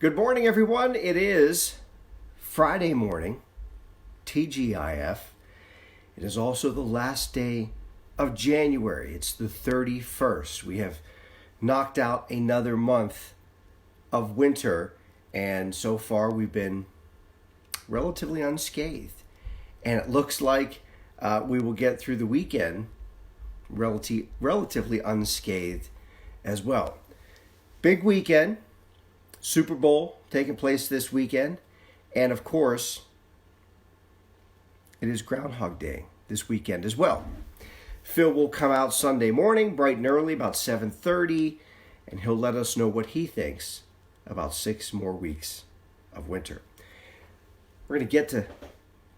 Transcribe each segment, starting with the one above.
Good morning, everyone. It is Friday morning, TGIF. It is also the last day of January. It's the 31st. We have knocked out another month of winter, and so far we've been relatively unscathed. And it looks like we will get through the weekend relatively unscathed as well. Big weekend. Super Bowl taking place this weekend. And of course, it is GroundHog Day this weekend as well. Phil will come out Sunday morning, bright and early, about 7:30, and he'll let us know what he thinks about 6 more weeks of winter. We're going to get to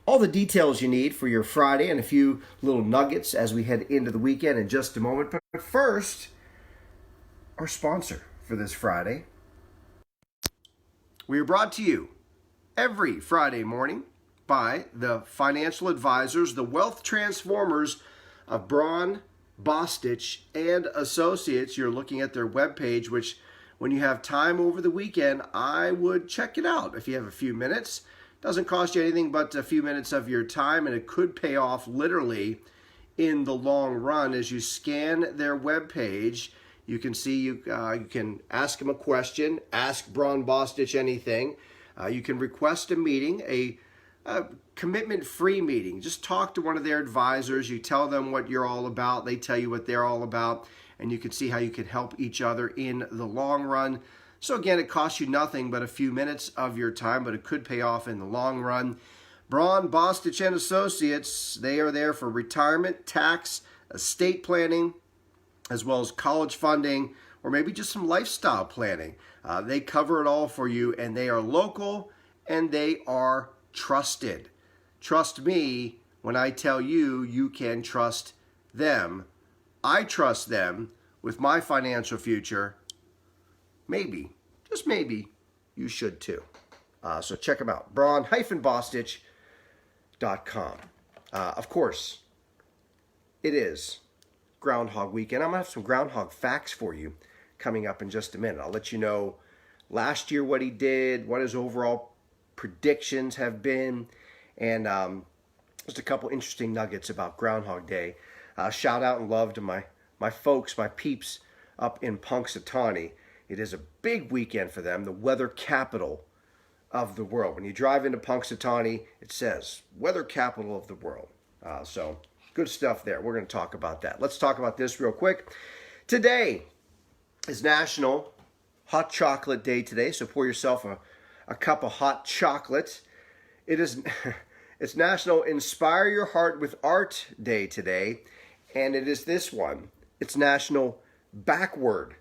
all the details you need for your Friday and a few little nuggets as we head into the weekend in just a moment. But first, our sponsor for this Friday. We are brought to you every Friday morning by the financial advisors, the wealth transformers of Braun, Bostich, and Associates. You're looking at their webpage, which when you have time over the weekend, I would check it out if you have a few minutes. Doesn't cost you anything but a few minutes of your time, and it could pay off literally in the long run. As you scan their webpage, you can see you can ask them a question, ask Braun Bostich anything. You can request a meeting, a commitment-free meeting. Just talk to one of their advisors. You tell them what you're all about. They tell you what they're all about, and you can see how you can help each other in the long run. So again, it costs you nothing but a few minutes of your time, but it could pay off in the long run. Braun, Bostich, and Associates, they are there for retirement, tax, estate planning, as well as college funding, or maybe just some lifestyle planning. They cover it all for you, and they are local, and they are trusted. Trust me when I tell you, you can trust them. I trust them with my financial future. Maybe, just maybe, you should too. So check them out, braun-bostich.com. Of course, it is GroundHog weekend. I'm going to have some GroundHog facts for you coming up in just a minute. I'll let you know last year what he did, what his overall predictions have been, and just a couple interesting nuggets about GroundHog Day. Shout out and love to my folks, my peeps up in Punxsutawney. It is a big weekend for them, the weather capital of the world. When you drive into Punxsutawney, it says weather capital of the world. So good stuff there. We're going to talk about that. Let's talk about this real quick. Today is National Hot Chocolate Day today, so pour yourself a cup of hot chocolate. It's National Inspire Your Heart with Art Day today, and it is this one. It's National Backward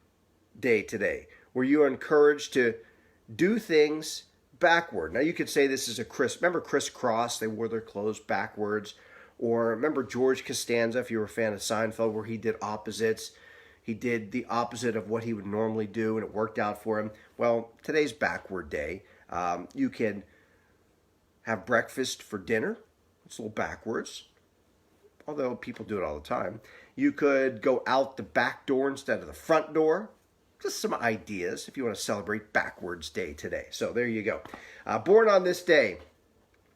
Day today, where you are encouraged to do things backward. Now you could say this is remember Criss Cross? They wore their clothes backwards. Or remember George Costanza, if you were a fan of Seinfeld, where he did opposites. He did the opposite of what he would normally do, and it worked out for him. Well, today's backward day. You can have breakfast for dinner. It's a little backwards, although people do it all the time. You could go out the back door instead of the front door. Just some ideas if you want to celebrate Backwards Day today. So there you go. Born on this day,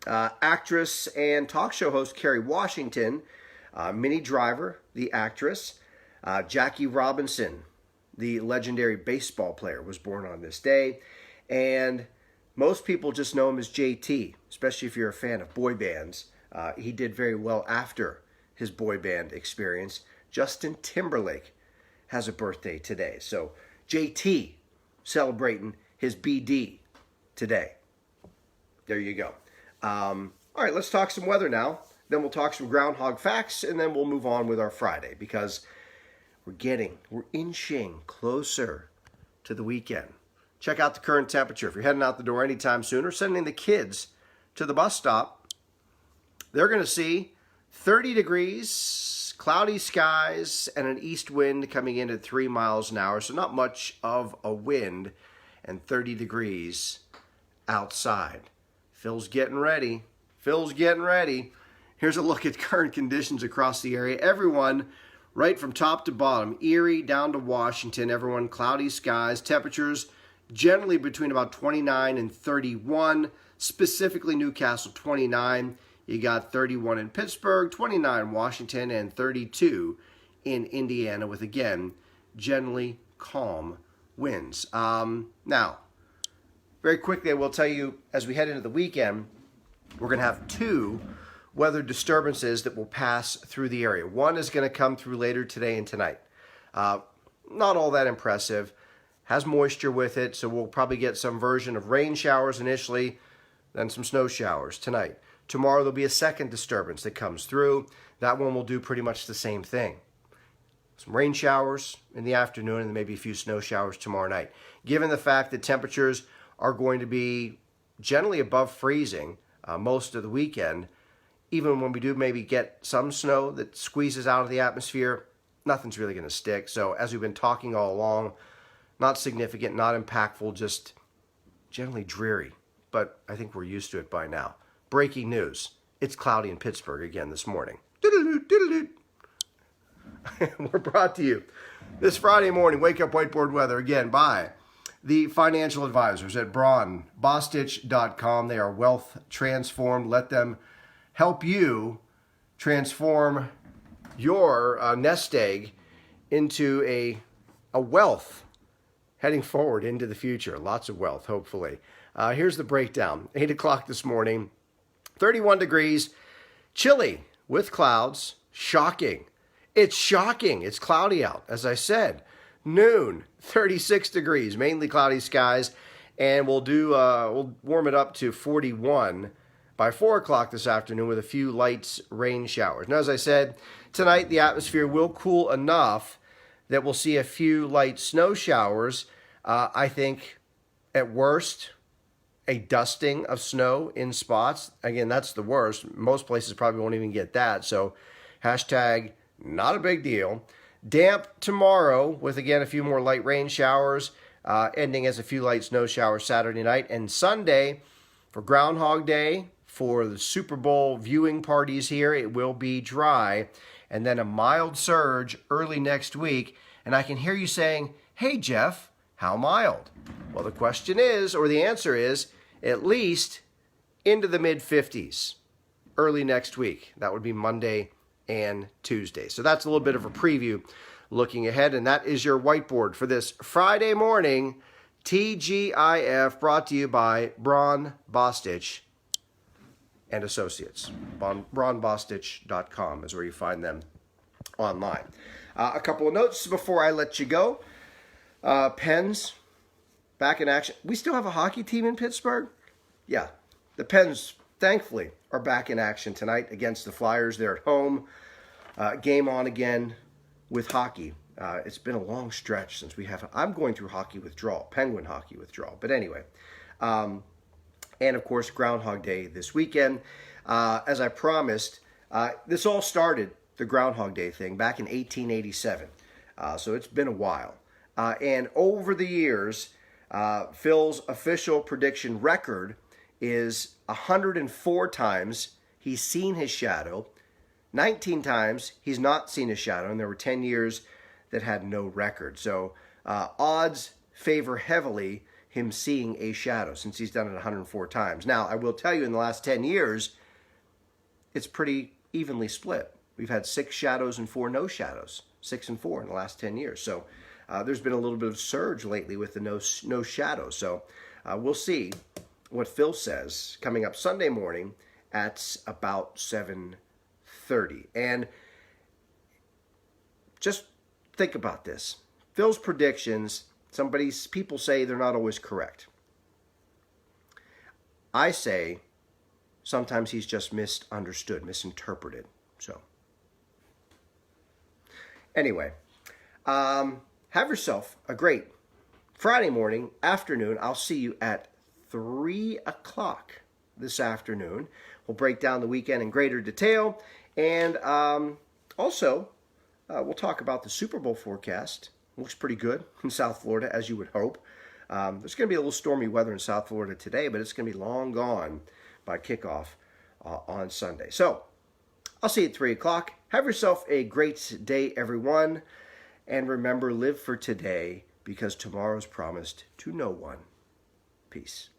actress and talk show host Kerry Washington, Minnie Driver, the actress, Jackie Robinson, the legendary baseball player, was born on this day. And most people just know him as JT, especially if you're a fan of boy bands. He did very well after his boy band experience. Justin Timberlake has a birthday today. So JT celebrating his BD today. There you go. All right, let's talk some weather now. Then we'll talk some GroundHog facts, and then we'll move on with our Friday, because we're inching closer to the weekend. Check out the current temperature. If you're heading out the door anytime soon or sending the kids to the bus stop, they're going to see 30 degrees, cloudy skies, and an east wind coming in at 3 miles an hour. So not much of a wind, and 30 degrees outside. Phil's getting ready. Here's a look at current conditions across the area. Everyone, right from top to bottom, Erie down to Washington, everyone, cloudy skies, temperatures generally between about 29 and 31, specifically Newcastle 29. You got 31 in Pittsburgh, 29 in Washington, and 32 in Indiana with, again, generally calm winds. Now, very quickly, I will tell you, as we head into the weekend, we're going to have two weather disturbances that will pass through the area. One is going to come through later today and tonight. Not all that impressive. Has moisture with it, so we'll probably get some version of rain showers initially, then some snow showers tonight. Tomorrow there'll be a second disturbance that comes through. That one will do pretty much the same thing. Some rain showers in the afternoon and maybe a few snow showers tomorrow night. Given the fact that temperatures are going to be generally above freezing most of the weekend, even when we do maybe get some snow that squeezes out of the atmosphere, nothing's really going to stick. So as we've been talking all along, not significant, not impactful, just generally dreary. But I think we're used to it by now. Breaking news. It's cloudy in Pittsburgh again this morning. We're brought to you this Friday morning, Wake Up Whiteboard Weather, again, by the financial advisors at braunbostich.com. They are wealth transformed. Let them help you transform your nest egg into a wealth heading forward into the future. Lots of wealth, hopefully. Here's the breakdown. 8 o'clock this morning, 31 degrees, chilly with clouds, shocking. It's shocking. It's cloudy out, as I said. Noon, 36 degrees, mainly cloudy skies, and we'll warm it up to 41 by 4 o'clock this afternoon with a few light rain showers. Now, as I said, tonight the atmosphere will cool enough that we'll see a few light snow showers. I think, at worst, a dusting of snow in spots. Again, that's the worst. Most places probably won't even get that. So, hashtag not a big deal. Damp tomorrow with, again, a few more light rain showers, ending as a few light snow showers Saturday night. And Sunday, for GroundHog Day, for the Super Bowl viewing parties here, it will be dry. And then a mild surge early next week. And I can hear you saying, hey, Jeff, how mild? Well, the question is, or the answer is, at least into the mid-50s early next week. That would be Monday and Tuesday. So that's a little bit of a preview looking ahead. And that is your whiteboard for this Friday morning, TGIF, brought to you by Braun Bostich and Associates. BraunBostich.com is where you find them online. A couple of notes before I let you go. Pens, back in action. We still have a hockey team in Pittsburgh? Yeah, the Pens, thankfully, are back in action tonight against the Flyers. They're at home. Game on again with hockey. It's been a long stretch since we have. I'm going through hockey withdrawal, Penguin hockey withdrawal. But anyway, and of course, GroundHog Day this weekend. As I promised, this all started, the GroundHog Day thing, back in 1887. So it's been a while. And over the years, Phil's official prediction record is 104 times he's seen his shadow, 19 times he's not seen his shadow, and there were 10 years that had no record. So odds favor heavily him seeing a shadow since he's done it 104 times. Now, I will tell you, in the last 10 years, it's pretty evenly split. We've had 6 shadows and 4 no shadows, 6 and 4 in the last 10 years. So there's been a little bit of surge lately with the no shadow. So we'll see what Phil says coming up Sunday morning at about 7:30. And just think about this. Phil's predictions, people say they're not always correct. I say sometimes he's just misunderstood, misinterpreted. So anyway, have yourself a great Friday morning, afternoon. I'll see you at 3 o'clock this afternoon. We'll break down the weekend in greater detail. And also, we'll talk about the Super Bowl forecast. Looks pretty good in South Florida, as you would hope. There's going to be a little stormy weather in South Florida today, but it's going to be long gone by kickoff on Sunday. So, I'll see you at 3 o'clock. Have yourself a great day, everyone. And remember, live for today, because tomorrow's promised to no one. Peace.